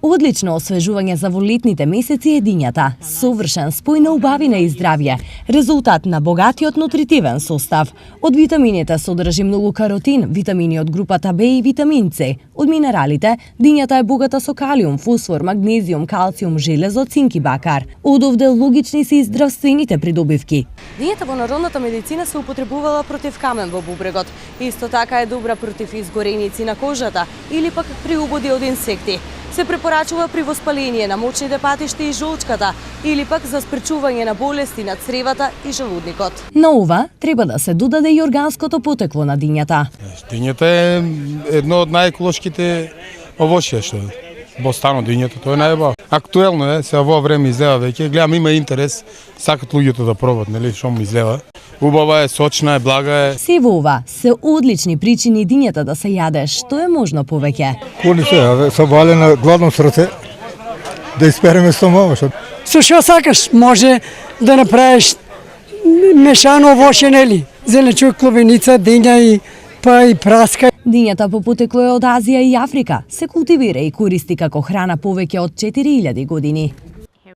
Одлично освежување за во летните месеци е дињата. Совршен спој на убавина и здравје, резултат на богатиот нутритивен состав. Од витамините содржи многу каротин, витамини од групата Б и витамин С. Од минералите, дињата е богата со калиум, фосфор, магнезиум, калциум, железо, цинк и бакар. Одовде логични се и здравствените придобивки. Дињата во народната медицина се употребувала против камен во бубрегот. Исто така е добра против изгореници на кожата или пак при убоди од инсекти. Се препорачува при воспаление на мочните патишта и жолчката или пак за спречување на болести на цревата и желудникот. На ова треба да се додаде и органското потекло на дињата. Дињата е едно од најеколошките овошје што во стано дињата, тоа е најубаво. Актуелно е, сега во време излева веќе, гледам има интерес, сакат луѓето да пробат, нели, што му излева. Убава е, сочна е, блага е. Се во ова се одлични причини дињата да се јаде, што е можно повеќе. Коли се, со валена гладно срце, да испереме стомава. Со што сакаш, може да направиш мешано овошје, нели? Зеленчук, клубеница, диња и па и праска. Дињата по потекло е од Азија и Африка. Се култивира и користи како храна повеќе од 4000 години.